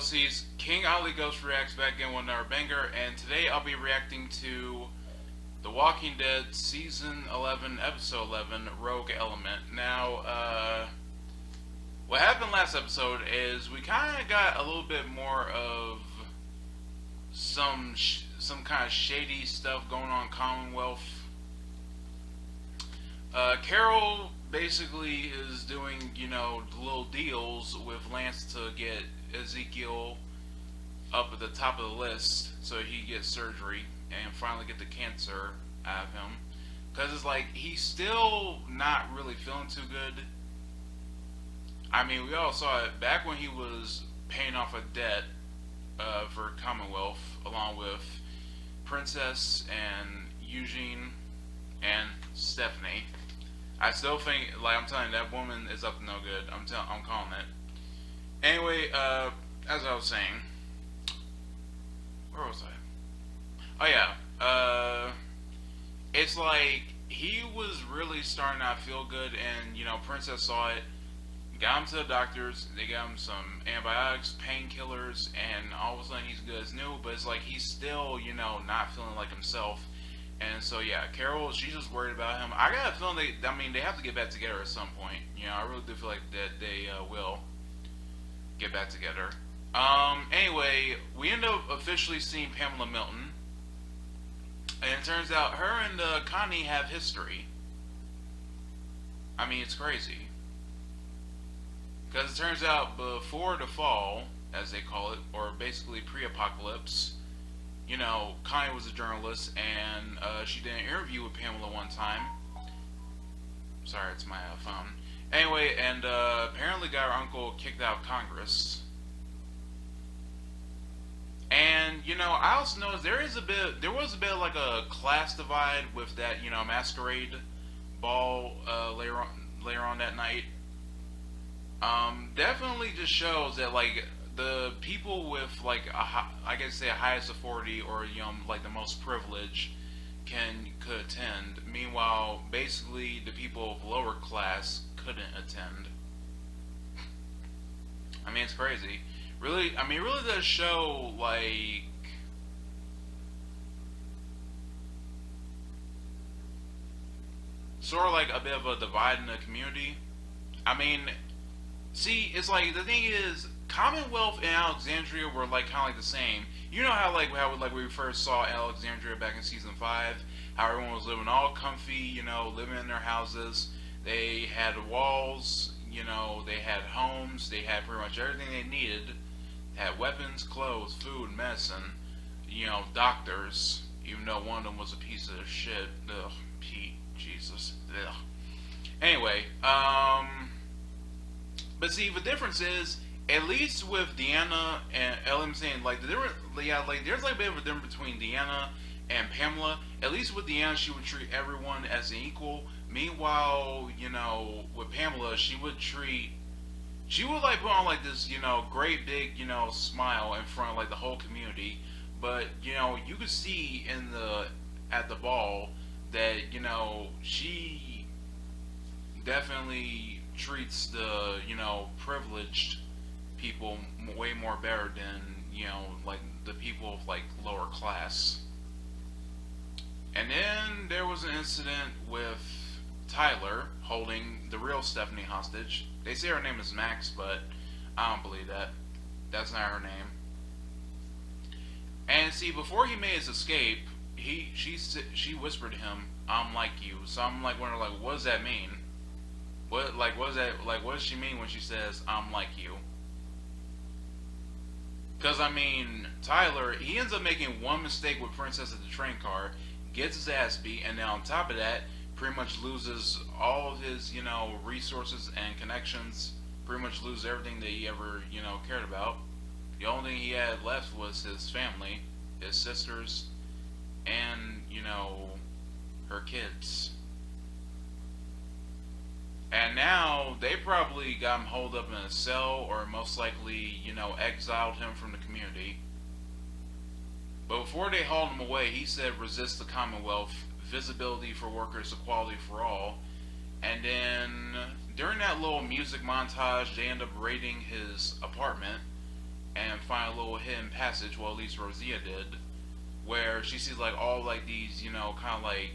Ghosties, King Ali Ghost reacts back in with another banger, and today I'll be reacting to The Walking Dead Season 11, Episode 11, Rogue Element. Now, what happened last episode is we kind of got a little bit more of some kind of shady stuff going on in Commonwealth. Carol basically is doing, little deals with Lance to get Ezekiel up at the top of the list so he gets surgery and finally get the cancer out of him. Because it's like, he's still not really feeling too good. I mean, we all saw it back when he was paying off a debt for Commonwealth along with Princess and Eugene and Stephanie. I still think, I'm telling you, that woman is up to no good. I'm calling it. Anyway, as I was saying, where was I? Oh yeah, it's like he was really starting to not feel good, and Princess saw it, got him to the doctors. They got him some antibiotics, painkillers, and all of a sudden he's good as new. But it's like he's still, not feeling like himself. And so yeah, Carol, she's just worried about him. I got a feeling they have to get back together at some point. I really do feel like that they will get back together. Anyway, we end up officially seeing Pamela Milton, and it turns out her and Connie have history. I mean, it's crazy. Because it turns out before the fall, as they call it, or basically pre-apocalypse, Connie was a journalist, and she did an interview with Pamela one time. Sorry, it's my phone. Anyway, and apparently got her uncle kicked out of Congress. And I also noticed there was a bit of like a class divide with that masquerade ball later on that night. Definitely just shows that like the people with like I guess say highest authority or like the most privilege could attend. Meanwhile, basically the people of lower class couldn't attend. I mean, it's crazy. Really, I mean, it really does show like sort of like a bit of a divide in the community. I mean, see, it's like the thing is, Commonwealth and Alexandria were like kind of like the same. You know how we first saw Alexandria back in season 5, how everyone was living all comfy, living in their houses. They had walls, they had homes, they had pretty much everything they needed. They had weapons, clothes, food, medicine, doctors. Even though one of them was a piece of shit. Ugh, Pete, Jesus. Ugh. Anyway, but see, the difference is, at least with Deanna and I'm saying, like, there's like a bit of a difference between Deanna and Pamela. At least with Deanna, she would treat everyone as an equal. Meanwhile, with Pamela, she would like put on like this, great big, smile in front of like the whole community. But, you could see at the ball that, she definitely treats the, privileged people way more better than, like the people of like lower class. And then there was an incident with Tyler holding the real Stephanie hostage. They say her name is Max, but I don't believe that. That's not her name. And see, before he made his escape, she whispered to him, "I'm like you." So I'm like wondering, like, what does that mean? What does she mean when she says, "I'm like you"? Because, I mean, Tyler, he ends up making one mistake with Princess at the train car, gets his ass beat, and then on top of that, pretty much loses all of his, resources and connections, pretty much loses everything that he ever, cared about. The only thing he had left was his family, his sisters, and, her kids. And now, they probably got him holed up in a cell, or most likely, exiled him from the community. But before they hauled him away, he said, "Resist the Commonwealth, visibility for workers, equality for all." And then, during that little music montage, they end up raiding his apartment. and find a little hidden passage. Well, at least Rosita did, where she sees like all like these, you know, kind of like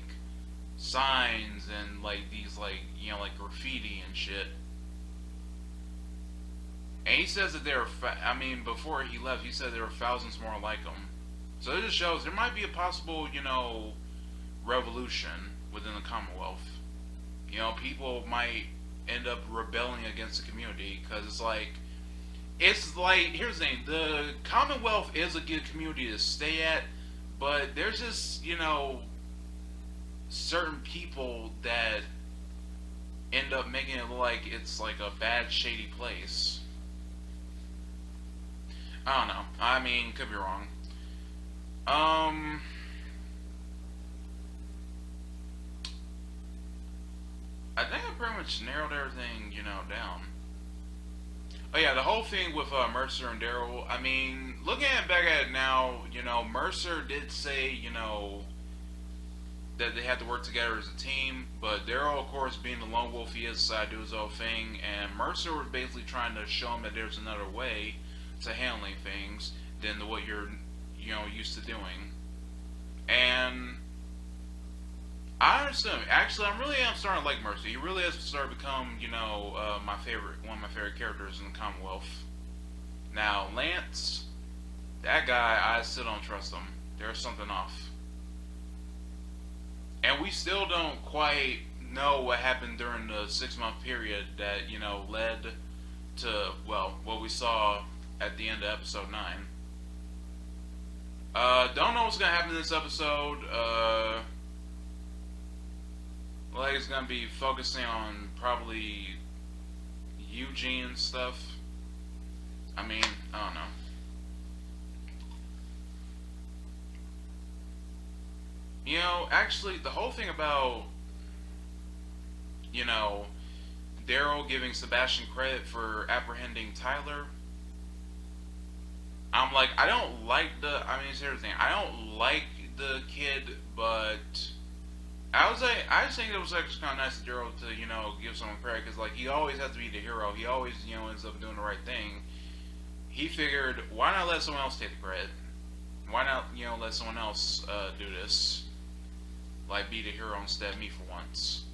signs and like these like, you know, like graffiti and shit. And he says that there are, I mean, before he left, he said there were thousands more like him. So it just shows there might be a possible, you know, revolution within the Commonwealth. You know, people might end up rebelling against the community because it's like, here's the thing: the Commonwealth is a good community to stay at, but there's just, you know, certain people that end up making it look like it's like a bad, shady place. I don't know. I mean, could be wrong. I think I pretty much narrowed everything, you know, down. Oh yeah, the whole thing with Mercer and Daryl. I mean, looking back at it now, you know, Mercer did say, you know, that they had to work together as a team, but Daryl, of course, being the lone wolf he is, decided to do his own thing, and Mercer was basically trying to show him that there's another way to handling things than what you're, you know, used to doing. And I understand. Actually, I'm starting to like Mercer. He really has started to become, you know, one of my favorite characters in the Commonwealth. Now, Lance, that guy, I still don't trust him. There's something off. And we still don't quite know what happened during the 6-month period that, you know, led to, well, what we saw at the end of episode 9. Don't know what's gonna happen in this episode. Like, it's gonna be focusing on probably Eugene and stuff. I mean, I don't know. You know, actually, the whole thing about, you know, Daryl giving Sebastian credit for apprehending Tyler, I'm like, I don't like I mean, here's the thing, I don't like the kid, but I just think it was actually kind of nice of Daryl to, you know, give someone credit, because, like, he always has to be the hero. He always, you know, ends up doing the right thing. He figured, why not let someone else take the credit? Why not, you know, let someone else do this? Like, be the hero instead of me for once.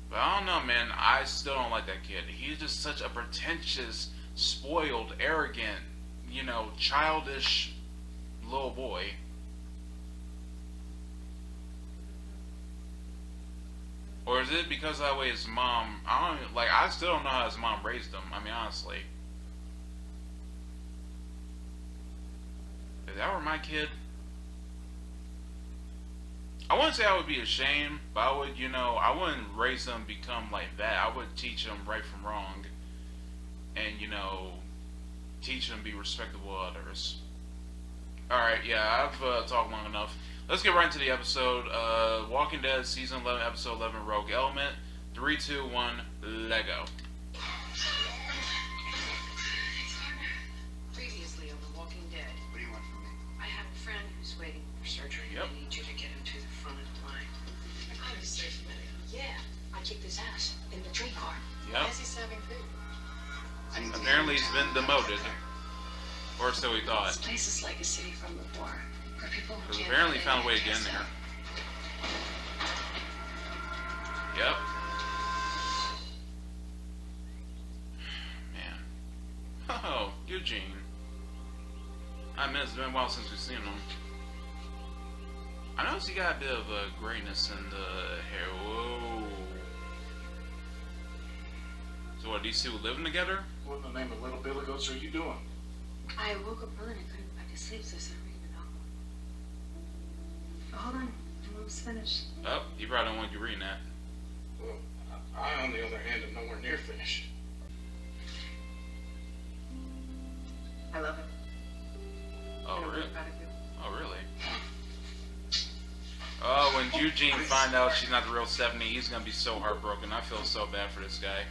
But I don't know, man. I still don't like that kid. He's just such a pretentious, spoiled, arrogant, you know, childish little boy. Or is it because that way his mom, I still don't know how his mom raised him. I mean, honestly. If that were my kid, I wouldn't say I would be ashamed, but I would, you know, I wouldn't raise them become like that. I would teach them right from wrong, and, you know, teach them to be respectable others. Alright, yeah, I've talked long enough. Let's get right into the episode. Walking Dead, Season 11, Episode 11, Rogue Element. 3, 2, 1, Lego. Previously on The Walking Dead. What do you want from me? I have a friend who's waiting for surgery. Yep. I need you to get him to the front of the line. I'm so familiar. Yeah, I kicked his ass in the train car. Yep. Why is he serving food? Apparently he's been demoted. Or so he thought. This place is like a city from before. Where people Because can't apparently he fit found a in way and to get in dress there. up. Yep. Man. Oh, Eugene. I mean, it's been a while since we've seen him. I noticed he got a bit of a grayness in the hair. Whoa. So what, these two living together? What in the name of Little Billy Goats are you doing? I woke up early and I couldn't go back to sleep, so I started reading the novel. But hold on, I'm almost finished. Oh, he probably don't want you reading that. Well, I, on the other hand, am nowhere near finished. I love it. Oh, And I'm really? proud of you. Oh, really? Oh, when Eugene finds out she's not the real Stephanie, he's gonna be so heartbroken. I feel so bad for this guy.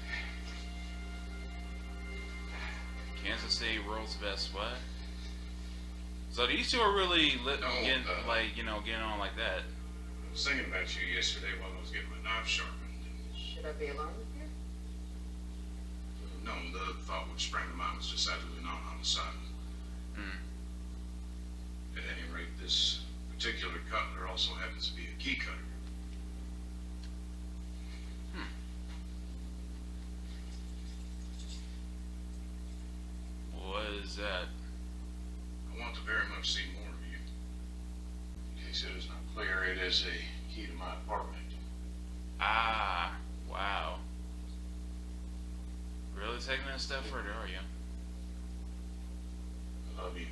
Kansas City, world's best. What? So these two are really getting, like, you know, getting on like that. I was thinking about you yesterday while I was getting my knife sharpened. Should I be alone with you? No, the thought would spring to mind was decidedly not homicidal. At any rate, this particular cutler also happens to be a key cutter. What is that? I want to very much see more of you. In case it is not clear, it is a key to my apartment. Ah, wow. Really taking it a step further, are you? I love you.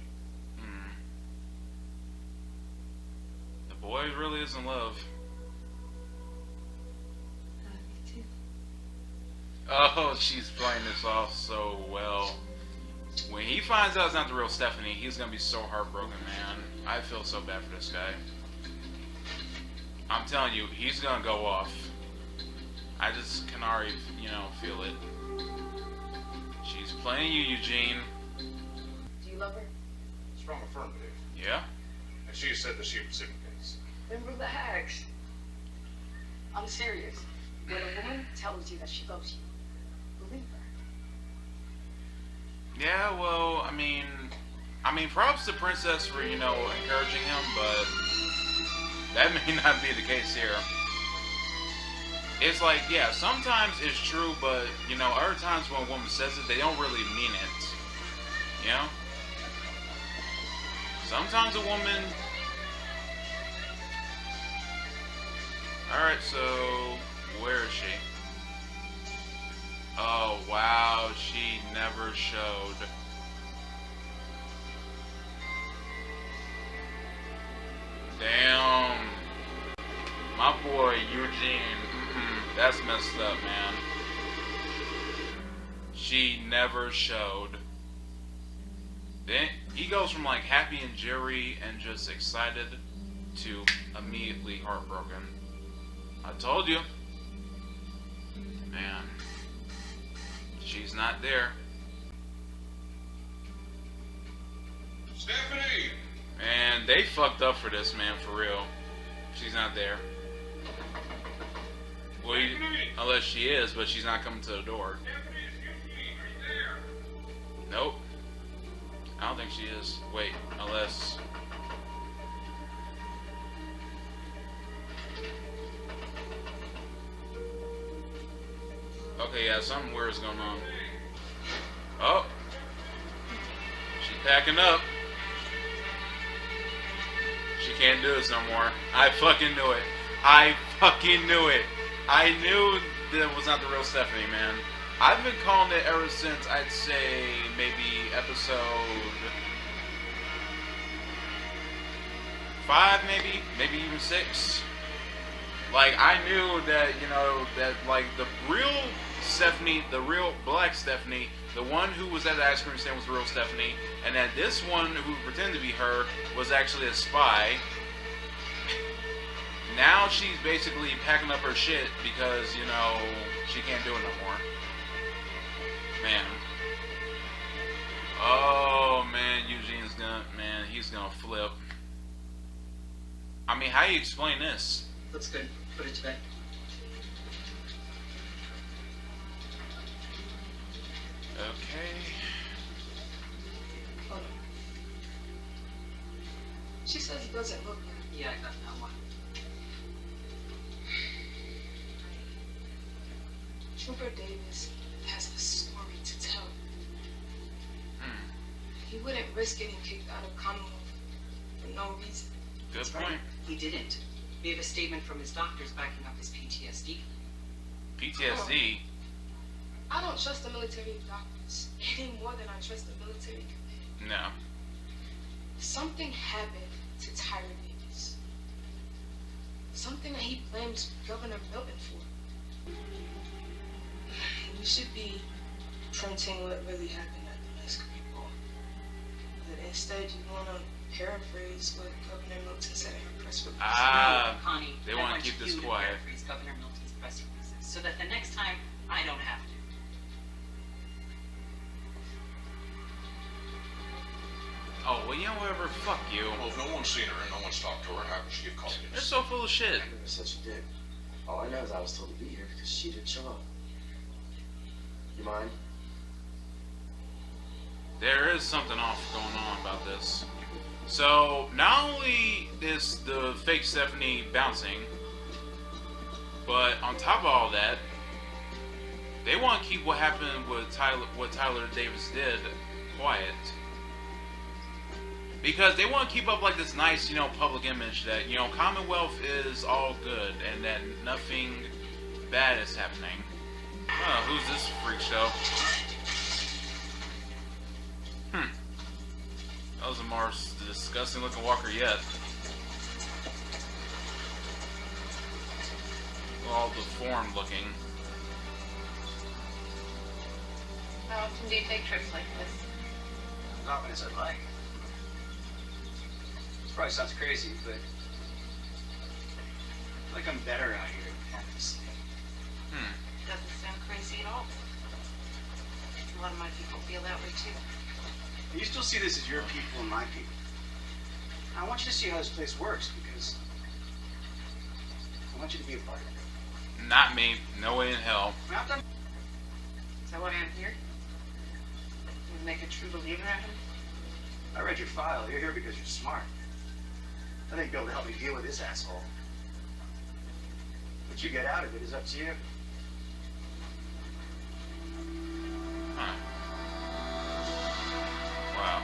The boy really is in love. I love you too. Oh, she's playing this off so well. When he finds out it's not the real Stephanie, he's gonna be so heartbroken, man. I feel so bad for this guy. I'm telling you, he's gonna go off. I just can already, feel it. She's playing you, Eugene. Do you love her? Strong affirmative. Yeah? And she said that she reciprocates. Then relax. I'm serious. When a woman tells you that she loves you, believe her. Yeah, well, I mean, props to Princess for, encouraging him, but that may not be the case here. It's like, yeah, sometimes it's true, but, other times when a woman says it, they don't really mean it. You know? Sometimes a woman... Alright, so, where is she? Oh, wow, she never showed. Damn. My boy, Eugene. That's messed up, man. She never showed. Then he goes from like happy and jittery and just excited to immediately heartbroken. I told you. Man. She's not there. Stephanie! Man, they fucked up for this, man, for real. She's not there. Well, unless she is, but she's not coming to the door. Stephanie, excuse me, are you there? Nope. I don't think she is. Wait, unless... Okay, yeah, something weird is going on. Oh! She's packing up. She can't do this no more. I fucking knew it. I fucking knew it. I knew that was not the real Stephanie, man. I've been calling it ever since, I'd say, maybe episode 5, maybe even 6. Like, I knew that, that, like, the real Stephanie, the real black Stephanie, the one who was at the ice cream stand was the real Stephanie, and that this one who pretended to be her was actually a spy. Now she's basically packing up her shit because, she can't do it no more. Man. Oh, man, he's gonna flip. I mean, how do you explain this? Looks good. Put it to bed. Okay. Hold on. She says it doesn't look good. Yeah, I got that one. Trooper Davis has a story to tell. He wouldn't risk getting kicked out of Commonwealth for no reason. Good That's point. right. He didn't. We have a statement from his doctors backing up his PTSD. PTSD? I don't trust the military doctors any more than I trust the military command. No. Something happened to Tyler Davis. Something that he blames Governor Milton for. You should be printing what really happened at the masquerade ball. But instead you want to paraphrase what Governor Milton said in her press release. Ah, No, Connie, they I want want to keep this you quiet. To paraphrase Governor Milton's press releases so that the next time I don't have to. Oh, well, whatever, fuck you. Well, if no one's seen her and no one's talked to her, how could she get caught in They're this? so full of shit. I never said she did. All I know is I was told to be here because she didn't show up. You mind? There is something off going on about this. So, not only is the fake Stephanie bouncing, but on top of all that, they want to keep what happened with Tyler Davis did quiet. Because they want to keep up like this nice, public image that, Commonwealth is all good and that nothing bad is happening. Oh, who's this freak show? That was the most disgusting looking walker yet. All deformed looking. How often do you take trips like this? As often as I'd like. This probably sounds crazy, but I feel like I'm better out here than having to stay. Doesn't sound crazy at all. A lot of my people feel that way too. You still see this as your people and my people. I want you to see how this place works because I want you to be a part of it. Not me. No way in hell. Not done. Is that why I'm here? You make a true believer out of me? I read your file. You're here because you're smart. I think you'll be able to help me deal with this asshole. What you get out of it is up to you. Huh. Wow.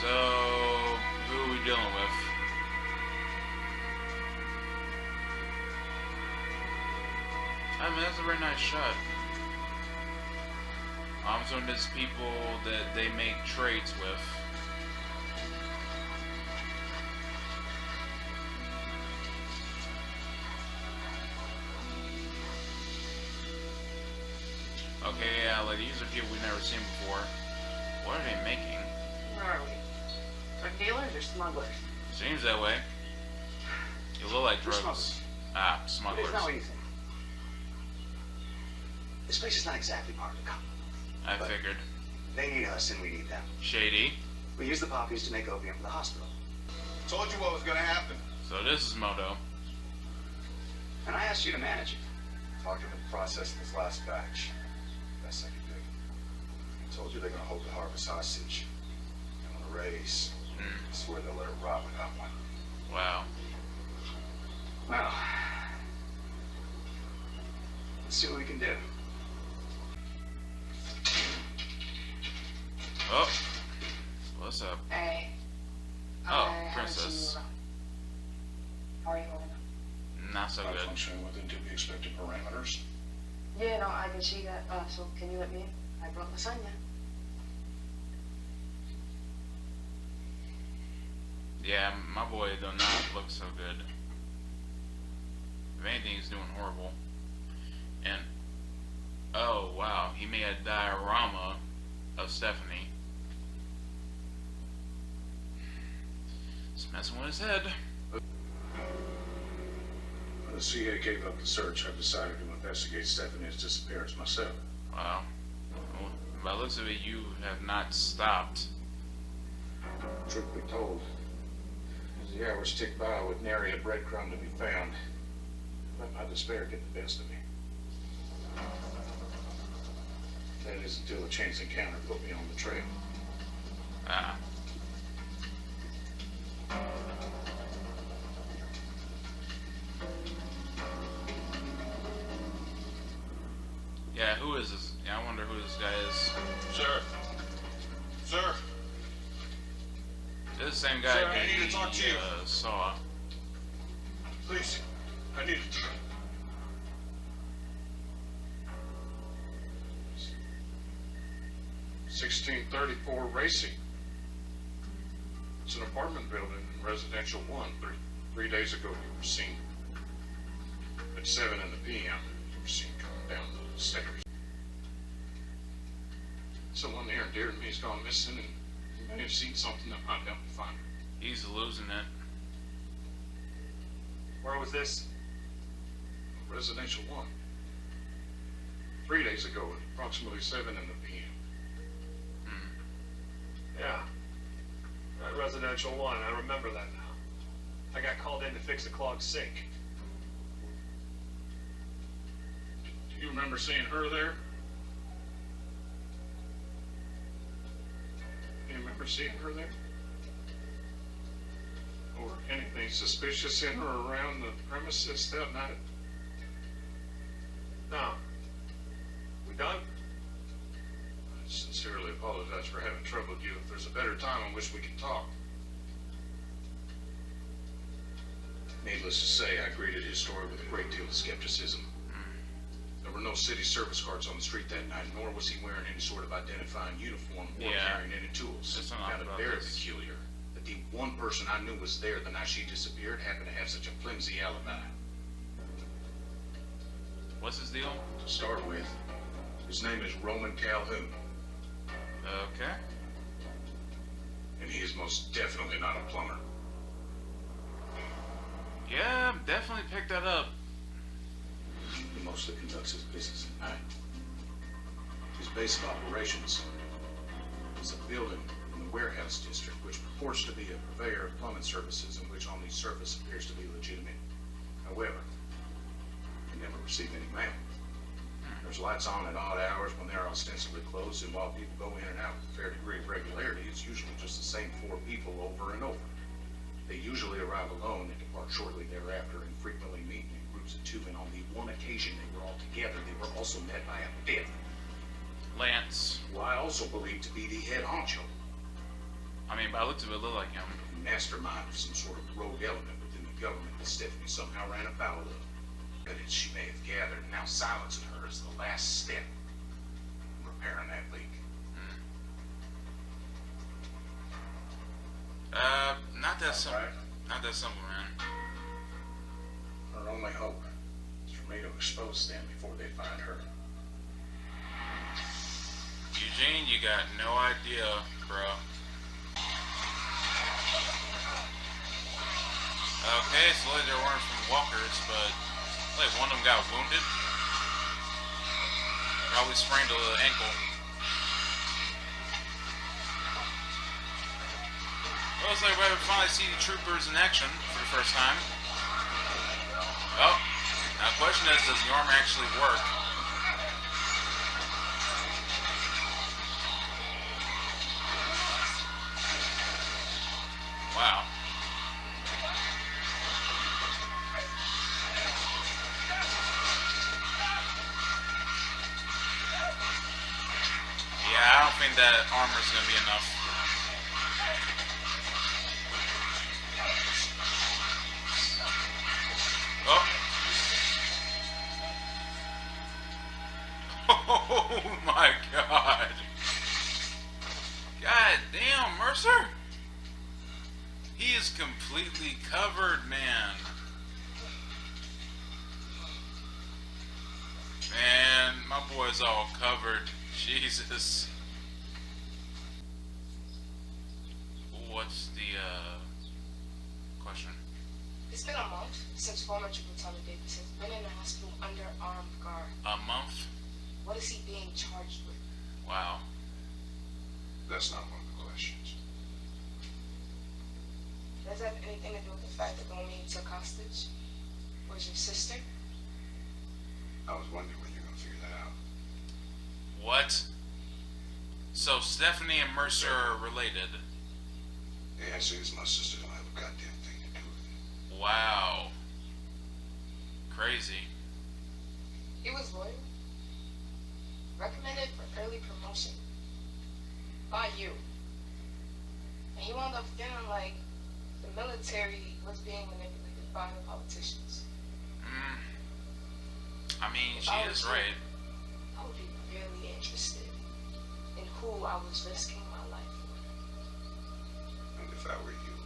So, who are we dealing with? I mean, that's a very nice shot. I'm assuming there's people that they make trades with. Okay, yeah, like these are people we've never seen before. What are they making? Where are we? Drug dealers or smugglers? Seems that way. You look like We're drugs. smugglers. Ah, But smugglers. it's not what you think. This place is not exactly part of the company. I figured. They need us and we need them. Shady. We use the poppies to make opium for the hospital. Told you what was gonna happen. So this is Moto. And I asked you to manage it. Talked to them processing this last batch. Best I could do. I told you they're gonna hold the harvest hostage. And on a raise, I swear they'll let it rot without one. Wow. Well, let's see what we can do. Oh. What's up? Hey. Oh, Princess. How are you holding up? Not so good. Functioning within to be expected parameters. Yeah, no, I can see that. So can you let me in? I brought lasagna. Yeah, my boy do not look so good. If anything, he's doing horrible. And, oh wow, he made a diorama of Stephanie. It's messing with his head. When the CA gave up the search, I decided to investigate Stephanie's disappearance myself. Wow. Well, by the looks of it, you have not stopped. Truth be told, as the hours ticked by with nary a breadcrumb to be found, let my despair get the best of me. That is until a chance encounter put me on the trail. Ah. Yeah, who is this? Yeah, I wonder who this guy is. Sir. Sir. This is the same guy Sir, I need to talk to you. Saw. Please. I need to... 1634 Racing. It's an apartment building in residential 1. Three days ago you were seen. At 7 in the p.m. you were seen coming down the stairs. Someone near and dear to me has gone missing, and you may have seen something that might help me find her. He's losing it. Where was this? Residential 1. 3 days ago at approximately 7 in the p.m. Yeah. That residential 1, I remember that now. I got called in to fix a clogged sink. Do you remember seeing her there? remember seeing her there? Or anything suspicious in or around the premises that night? No. We done? I sincerely apologize for having troubled you. If there's a better time on which we can talk. Needless to say, I greeted his story with a great deal of skepticism. There were no city service cards on the street that night, nor was he wearing any sort of identifying uniform or carrying any tools. That's not Kind of about very this. peculiar that the one person I knew was there the night she disappeared happened to have such a flimsy alibi. What's his deal? To start with, his name is Roman Calhoun, Okay. and he is most definitely not a plumber. Yeah, definitely picked that up. He mostly conducts his business at night. His base of operations is a building in the warehouse district, which purports to be a purveyor of plumbing services, and which on the surface appears to be legitimate. However, he never received any mail. There's lights on at odd hours when they're ostensibly closed, and while people go in and out with a fair degree of regularity, it's usually just the same 4 people over and over. They usually arrive alone and depart shortly thereafter, and frequently meet in groups of 2, and on the one occasion they were all together, they were also met by a 5th, Lance. who I also believe to be the head honcho, I mean, by the looks of it, look like him. mastermind of some sort of rogue element within the government that Stephanie somehow ran afoul of. But as she may have gathered, now silencing her is the last step in repairing that leak. Not that simple. Right. Not that simple, man. Her only hope is for me to expose them before they find her. Eugene, you got no idea, bro. Okay, so like they weren't from walkers, but like one of them got wounded. Probably sprained a ankle. Well, it's like we finally see the troopers in action for the first time. Oh, now the question is, does the armor actually work? Wow. Yeah, I don't think that armor's gonna be enough. Oh. Oh my god. God damn, Mercer. He is completely covered, man. Man, my boy's all covered. Jesus. What's the question? It's been a month since former Trooper Tyler Davis has been in the hospital under armed guard. A month? What is he being charged with? Wow. That's not one of the questions. Does that have anything to do with the fact that Domi took hostage? Was your sister? I was wondering when you're gonna figure that out. What? So Stephanie and Mercer are related. The answer is my sister don't have a goddamn thing to do with it. Wow. Crazy. He was loyal. Recommended for early promotion. By you. And he wound up feeling like the military was being manipulated by the politicians. I mean, she is right. I would be really interested in who I was risking my life for. And if I were you,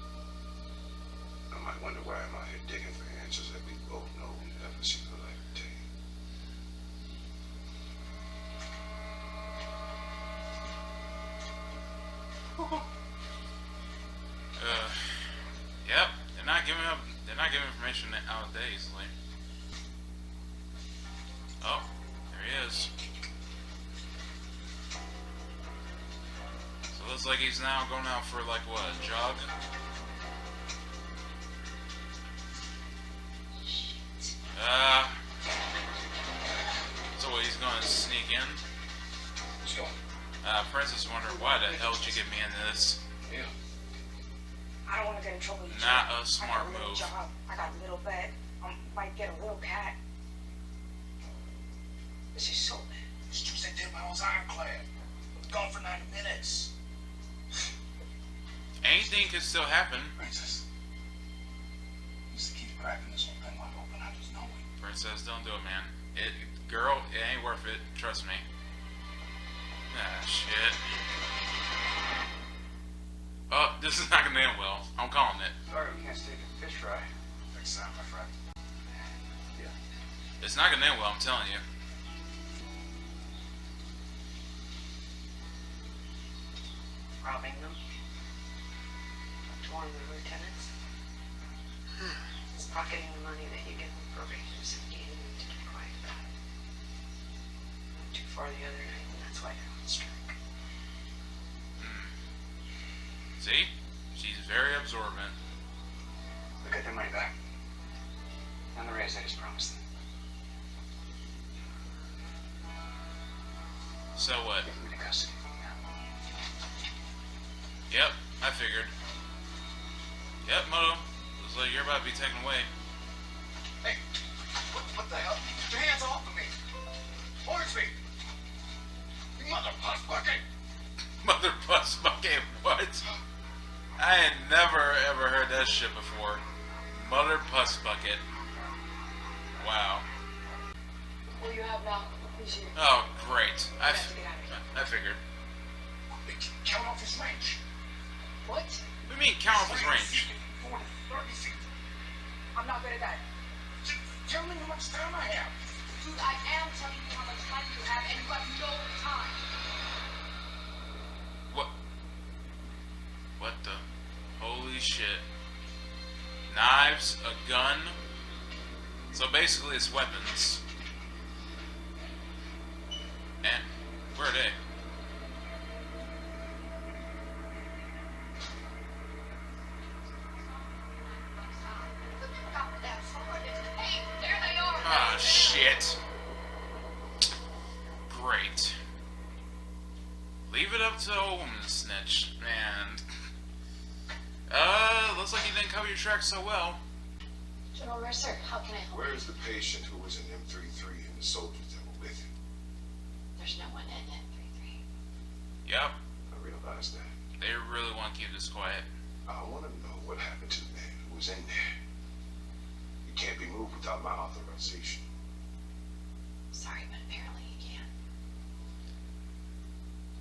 I might wonder why I'm out here digging for answers that we both know we never seem to like to take. Yep. They're not giving up. They're not giving information out easily. Oh, there he is. So it looks like he's now going out for like what, a jog? So what, he's gonna sneak in? Let's go. Princess wondered, why the hell did you get me into this? Yeah. I don't want to get in trouble. Eugene. Not a I got smart a little move. job. I got a little bed. I might get a little cat. This is so bad. It's Tuesday 10 miles ironclad. Gone for 90 minutes. Anything could still happen. Princess. Used to keep cracking this whole thing wide open. I just know it. Princess, don't do it, man. Girl, it ain't worth it. Trust me. Ah, shit. Oh, this is not gonna end well. I'm calling it. Sorry, we can't stay a fish fry. Next time, my friend. Yeah. It's not gonna end well, I'm telling you. Robbing them. To one of the lieutenants. He's pocketing the money that you give him for raises and getting him to be quiet about it. Went too far the other night, and that's why they're on strike. See? She's very absorbent. We'll get their money back. And the raise I just promised them. So what? Get them into custody. Yep, I figured. Yep, Moto. Looks like you're about to be taken away. Hey, what the hell? Get your hands off of me. Orangey. You mother puss bucket. Mother Puss Bucket, what? I had never ever heard that shit before. Mother Puss Bucket. Wow. What do you have now? Eugene? Oh, great. We have to get out of here. I figured. Count off his range. What? What do you mean count off his range? 40, 30 feet. I'm not good at that. Just tell me how much time I have. Dude, I am telling you how much time you have, and you have no time. What? What the? Holy shit. Knives, a gun. So basically it's weapons. And where are they? Hey, there they are. Ah, shit. Great. Leave it up to the old woman to snitch. Man. Looks like you didn't cover your tracks so well. General Mercer, how can I help? Where's the patient who was in M33 and the soldiers that were with him? There's no one in N33. Yep. I realize that. They really want to keep this quiet. I want to know what happened to the man who was in there. He can't be moved without my authorization. Sorry, but apparently you can.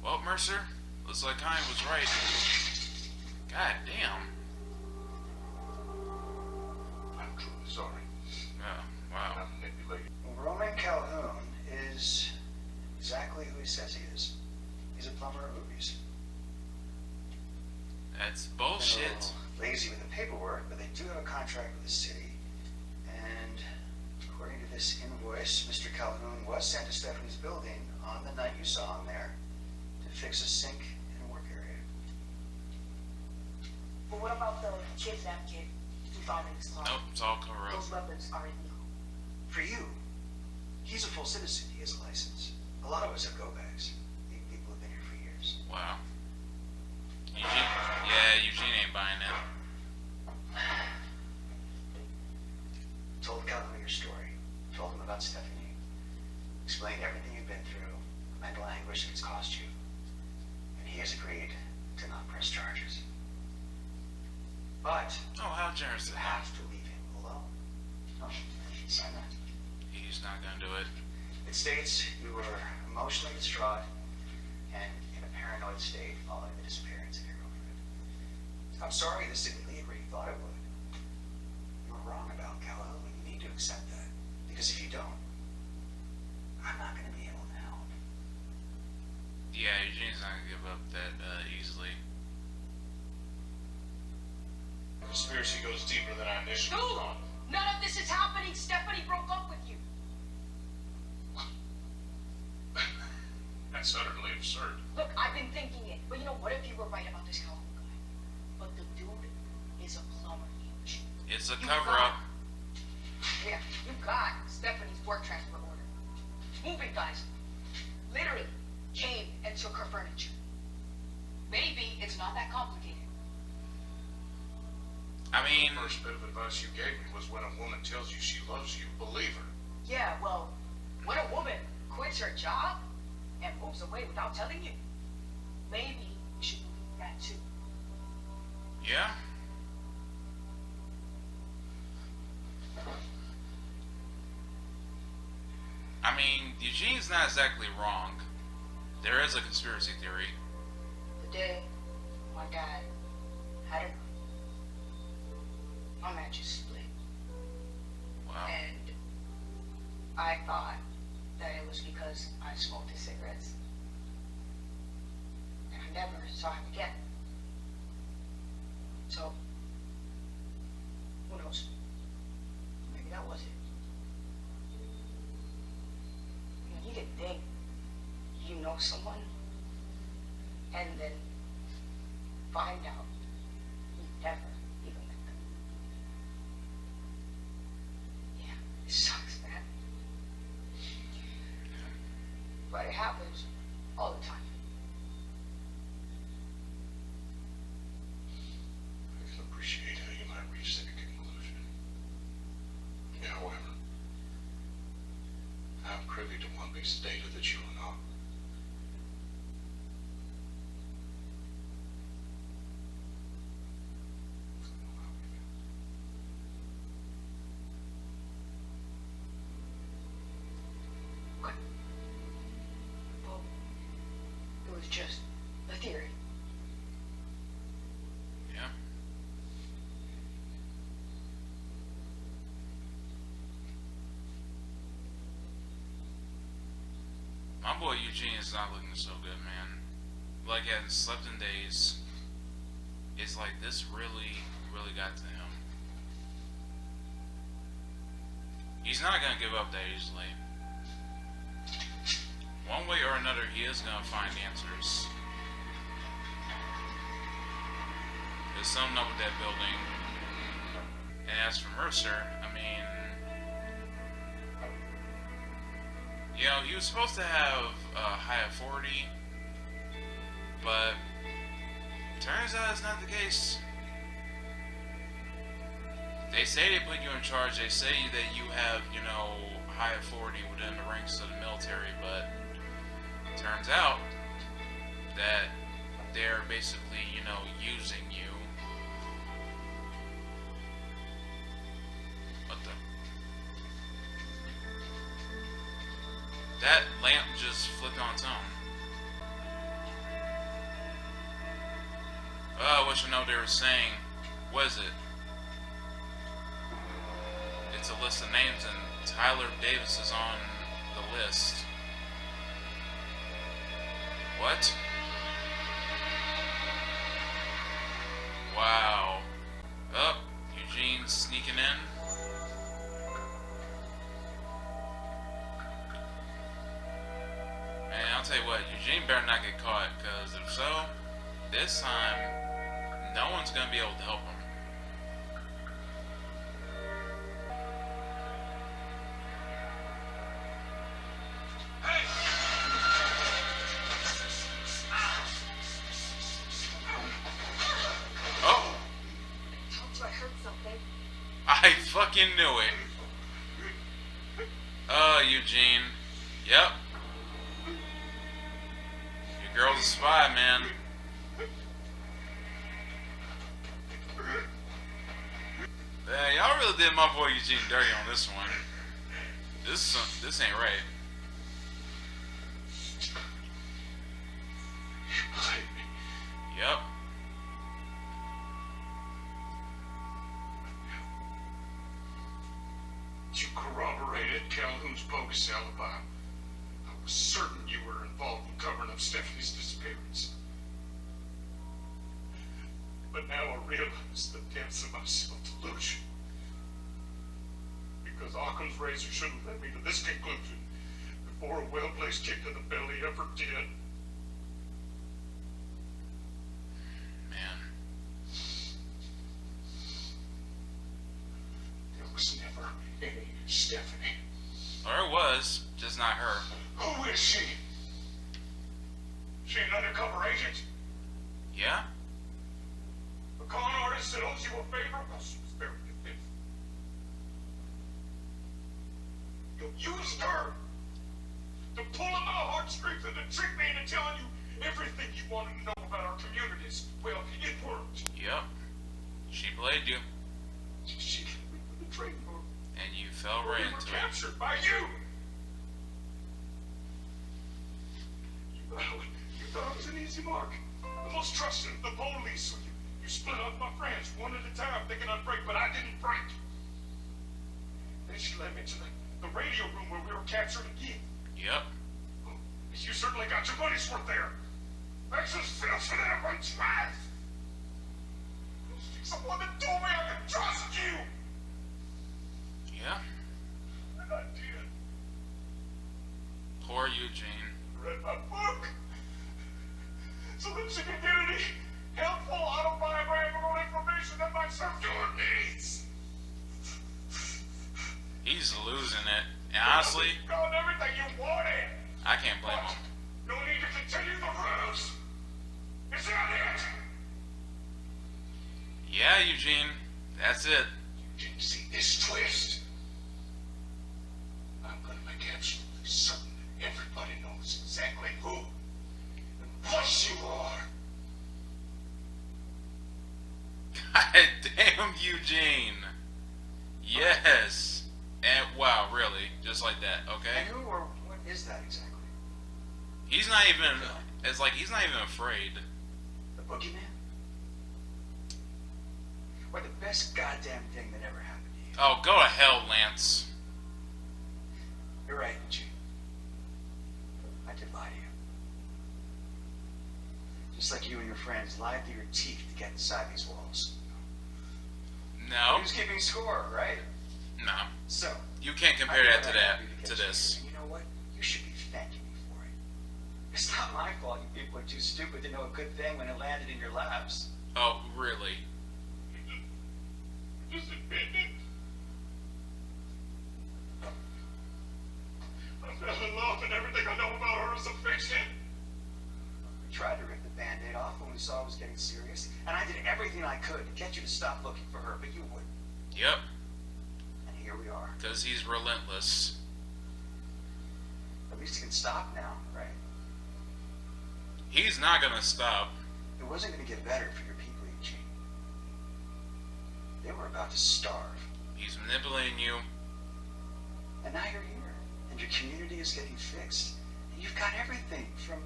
Well, Mercer, looks like Kine was right. God damn. I'm truly sorry. Oh, wow. I'm manipulated. Roman Calhoun is exactly who he says he is. He's a plumber of movies. That's They're a bullshit. little lazy with the paperwork, but they do have a contract with the city. And according to this invoice, Mr. Calhoun was sent to Stephanie's building on the night you saw him there to fix a sink in a work area. But what about the kidnapped kid we found in his car? Nope, it's all cover up. Those weapons are illegal. For you, he's a full citizen. He has a license. A lot of us have go bags. People have been here for years. Wow. Eugene? Yeah, Eugene ain't buying it. Told Calhoun your story. Told him about Stephanie. Explained everything you've been through, the mental anguish it's cost you. And he has agreed to not press charges. But Oh, how generous you of him. have to leave him alone. No, sign that. He's not gonna do it. It states you were emotionally distraught and in a paranoid state following the disappearance of your girlfriend. I'm sorry this didn't lead where you thought it would. You were wrong about Calhoun. You need to accept that. Because if you don't, I'm not going to be able to help. Yeah, Eugene's not gonna give up that easily. The conspiracy goes deeper than I initially Dude, thought. none of this is happening. Stephanie broke up with you. That's utterly absurd. Look, I've been thinking it. But you know, what if you were right about this Calhoun guy? But the dude is a plumber, Eugene. It's a You cover got- up. Yeah, you got Stephanie's work transfer order. Move it, guys. Literally. came and took her furniture. Maybe it's not that complicated. I mean, The first bit of advice you gave me was when a woman tells you she loves you, believe her. Yeah, well, when a woman quits her job and moves away without telling you, maybe you should believe that too. yeah. I mean, Eugene's not exactly wrong. There is a conspiracy theory. The day my dad had enough, my mattress split. Wow. And I thought that it was because I smoked his cigarettes. And I never saw him again. So, who knows? Maybe that was it. You can think you know someone and then find out you never even met them. Yeah, it sucks, man. But it happens all the time. I can appreciate how you might reach that conclusion. However, I'm privy to one piece of data that you are not. What? Well, it was just a theory. Yeah. My boy Eugene is not looking so good, man. Like, he hasn't slept in days. It's like this really got to him. He's not gonna give up that easily. One way or another, he is gonna find answers. There's something up with that building. And as for Mercer, I mean, you know, he was supposed to have a high authority, but turns out it's not the case. They say they put you in charge, they say that you have, you know, high authority within the ranks of the military, but turns out that they're basically, you know, using you. What the? That lamp just flipped on its own. What you know they were saying. What is it? It's a list of names and Tyler Davis is on the list. What? Wow. Oh, Eugene's sneaking in. Man, I'll tell you what, Eugene better not get caught, because if so, this time, no one's going to be able to help him. Oh! I told you I heard something. I fucking knew it. Eugene. Yep. Your girl's a spy, man. Yeah, y'all really did my boy Eugene dirty on this one. This ain't right. Yep. You corroborated Calhoun's bogus alibi. I was certain you were involved in covering up Stephanie's disappearance. But now I realize the depths of my self-delusion. Because Occam's razor should have led me to this conclusion before a well-placed kick to the belly ever did. Man. There was never any Stephanie. Or it was, just not her. Who is she? She an undercover agent? Yeah? A con artist that owes you a favor? Well, she was very convinced. You used her to pull at my heartstrings and to trick me into telling you everything you wanted to know about our communities. Well, it worked. Yep. She played you, She betrayed her. and you fell right We were into it. captured by you. You thought it was an easy mark. The most trusted, the police. You split up my friends one at a time, thinking I'd break, but I didn't break. Then she led me to the radio room where we were captured again. Yep. You certainly got your money's worth there. Access feels for that one twice. Someone that told me I could trust you. Yeah. And I did. Poor Eugene. Read my book. So that she could get any helpful autobiographical information that might serve your needs. He's losing it. And honestly, You got everything you wanted. I can't blame him. No need to continue the ruse. Is that it? Yeah, Eugene. That's it. You didn't see this twist. I'm gonna make absolutely certain that everybody knows exactly who and what you are. God damn, Eugene. Yes. And wow, really, just like that, And okay? who or what is that exactly? He's not even. It's like he's not even afraid. The boogeyman? Or the best goddamn thing that ever happened to you? Oh, go to hell, Lance. You're right, Eugene. I did lie to you. Just like you and your friends lied through your teeth to get inside these walls. No, Who's keeping score, right? no. So, You can't compare that to this. And you know what? You should be thanking me for it. It's not my fault you people are too stupid to know a good thing when it landed in your laps. Oh, really? Just admit it. I fell in love and everything I know about her is a fiction. We tried to rip the Band-Aid off when we saw it was getting serious, and I did everything I could to get you to stop looking for her, but you wouldn't. Yep. And here we are. Because he's relentless. At least you can stop now, right? He's not gonna stop. It wasn't going to get better for your people, Eugene. They were about to starve. He's manipulating you. And now you're here, and your community is getting fixed. And you've got everything from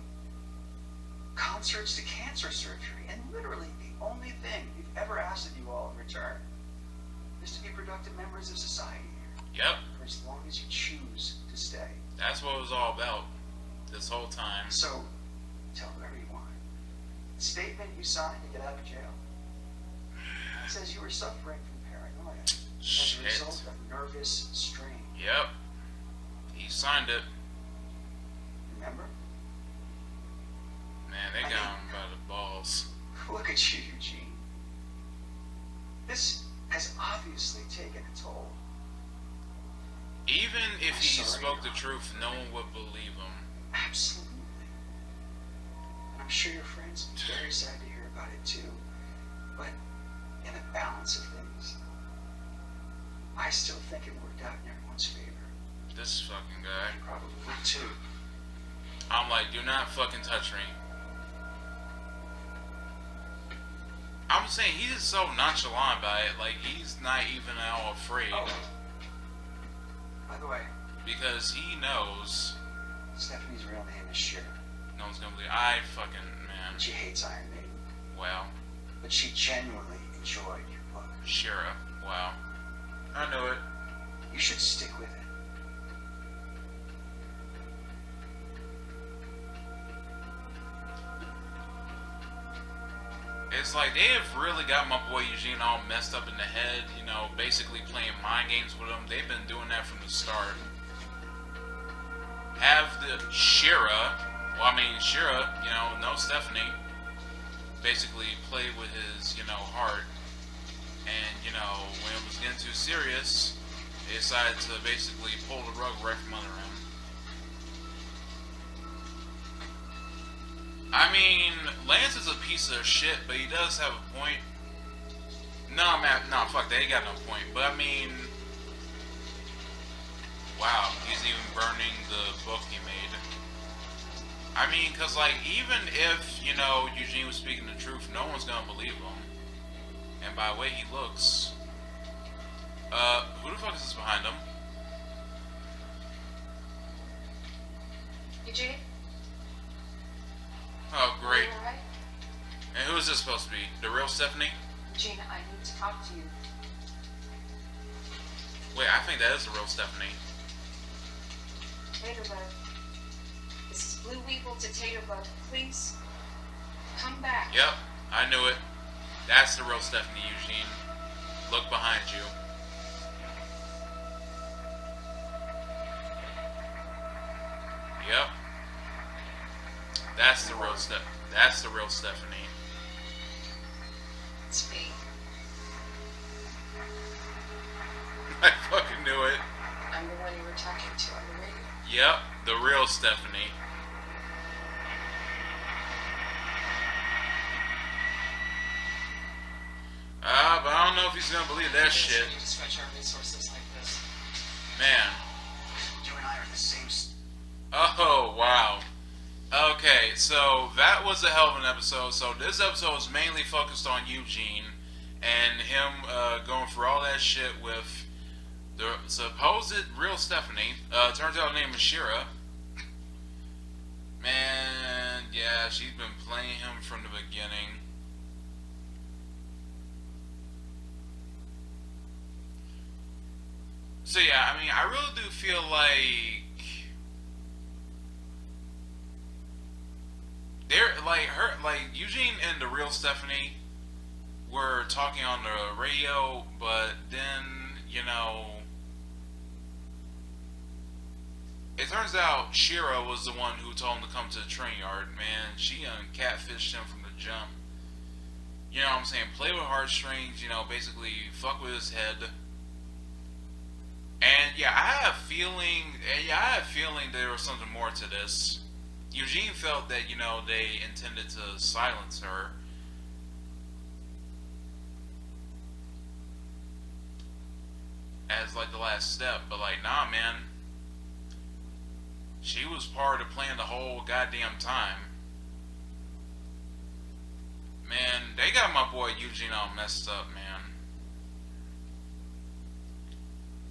concerts to cancer surgery. And literally, the only thing we've ever asked of you all in return is to be productive members of society here. Yep. For as long as you choose to stay. That's what it was all about this whole time. So, tell whoever you want. The statement you signed to get out of jail. It says you were suffering from paranoia as a Shit. result of nervous strain. Yep. He signed it. Remember? Man, they got him by the balls. Look at you, Eugene. This has obviously taken a toll. Even if I'm he sorry, spoke the Rob. truth, no one would believe him. Absolutely. And I'm sure your friends will be very sad to hear about it too. But in the balance of things, I still think it worked out in everyone's favor. This fucking guy. And probably would too. I'm like, do not fucking touch me. I'm saying he's so nonchalant by it, like he's not even at all afraid. Oh. By the way, Because he knows Stephanie's real name is Shira. no one's gonna believe. I fucking, man. She hates Iron Maiden, Wow. but she genuinely enjoyed your book. Shira. Wow. I know it. You should stick with it. It's like they have really got my boy Eugene all messed up in the head, you know, basically playing mind games with him. They've been doing that from the start. Have the Shira, Shira, you know, no Stephanie, basically play with his, you know, heart. And, you know, when it was getting too serious, they decided to basically pull the rug right from under him. I mean, Lance is a piece of shit, but he does have a point. No, man, no, fuck that, he got no point. But I mean, wow, he's even burning the book he made. I mean, cause like, even if, you know, Eugene was speaking the truth, no one's gonna believe him. And by the way he looks, who the fuck is this behind him? Eugene? Oh, great. You alright? And who is this supposed to be? The real Stephanie? Eugene, I need to talk to you. Wait, I think that is the real Stephanie. Taterbug. This is Blue Weevil to Taterbug. Please, come back. Yep, I knew it. That's the real Stephanie, Eugene. Look behind you. Yep. That's the real That's the real Stephanie. It's me. I fucking knew it. I'm the one you were talking to on the radio. Yep, the real Stephanie. But I don't know if he's gonna believe that shit. We need to stretch our resources like this. Man. You and I are the same. Oh, wow. Okay, so that was a hell of an episode. So this episode was mainly focused on Eugene and him going through all that shit with the supposed real Stephanie. Turns out her name is Shira. Man, yeah, she's been playing him from the beginning. So yeah, I mean, I really do feel like Eugene and the real Stephanie were talking on the radio, but then, you know, it turns out Shira was the one who told him to come to the train yard. Man, she catfished him from the jump. You know what I'm saying? Play with heartstrings, you know, basically fuck with his head. And yeah, I have a feeling there was something more to this. Eugene felt that, you know, they intended to silence her. As like the last step, but like, nah, man. She was part of the plan the whole goddamn time. Man, they got my boy Eugene all messed up, man.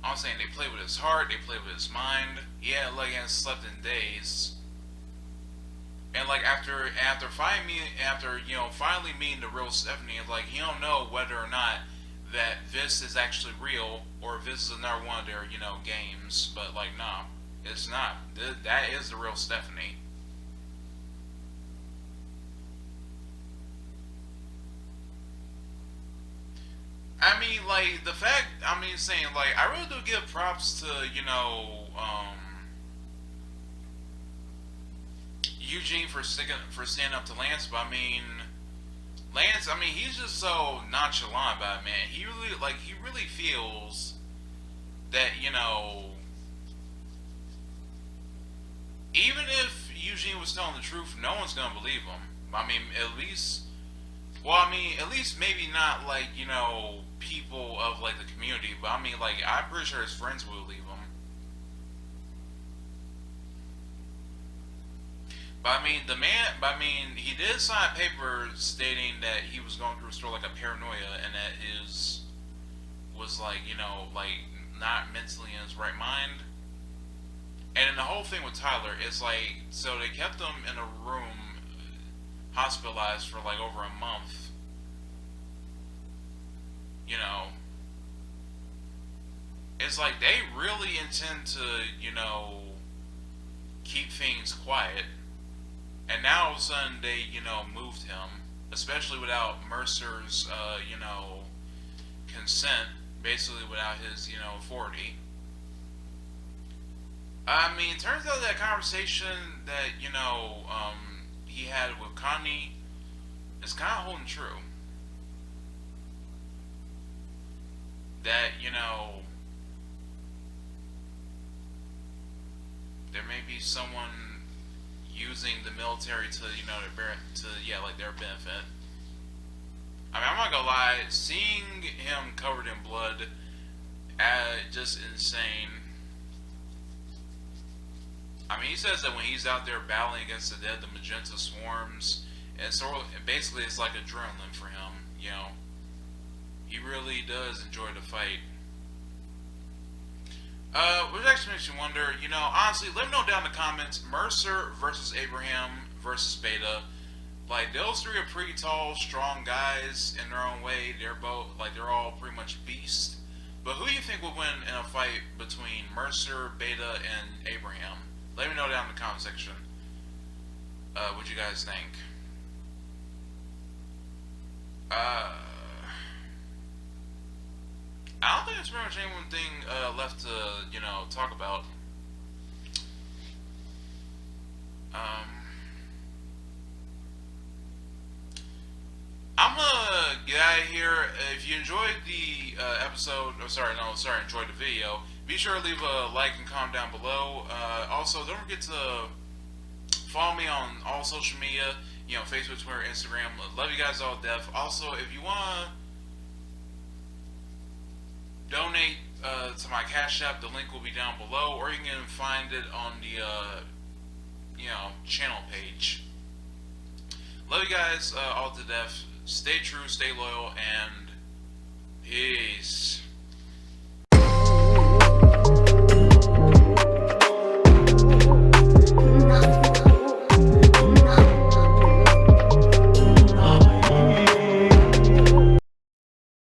I'm saying they play with his heart, they play with his mind. Yeah, like, he hasn't slept in days. And like after you know, finally meeting the real Stephanie, like, he don't know whether or not that this is actually real or if this is another one of their, you know, games. But like, nah, it's not. That is the real Stephanie. I mean, like, the fact, I mean, saying, like, I really do give props to, you know, Eugene for standing up to Lance, but I mean, Lance, I mean, he's just so nonchalant about it, man. He really feels that, you know, even if Eugene was telling the truth, no one's gonna believe him. I mean, at least maybe not, like, you know, people of, like, the community, but I mean, like, I'm pretty sure his friends will believe him. But I mean, he did sign a paper stating that he was going through sort of like a paranoia and that was like, you know, like, not mentally in his right mind. And then the whole thing with Tyler is like, so they kept him in a room, hospitalized for like over a month. You know, it's like they really intend to, you know, keep things quiet. And now all of a sudden they, you know, moved him, especially without Mercer's, you know, consent, basically without his, you know, authority. I mean, it turns out that conversation that, you know, he had with Connie is kind of holding true. That, you know, there may be someone using the military to, you know, like their benefit. I mean, I'm not gonna lie, seeing him covered in blood, just insane. I mean, he says that when he's out there battling against the dead, the magenta swarms, and basically it's like adrenaline for him, you know. He really does enjoy the fight. Which actually makes you wonder, you know, honestly, let me know down in the comments, Mercer versus Abraham versus Beta. Like, those three are pretty tall, strong guys in their own way. They're all pretty much beasts. But who do you think would win in a fight between Mercer, Beta, and Abraham? Let me know down in the comment section what you guys think. I don't think there's pretty much any one thing left to, you know, talk about. I'm gonna get out of here. If you enjoyed the episode, enjoyed the video, be sure to leave a like and comment down below. Also, don't forget to follow me on all social media, you know, Facebook, Twitter, Instagram. Love you guys all to death. Also, if you wanna donate to my Cash App, the link will be down below, or you can find it on the you know, channel page. Love you guys all to death. Stay true, stay loyal, and peace.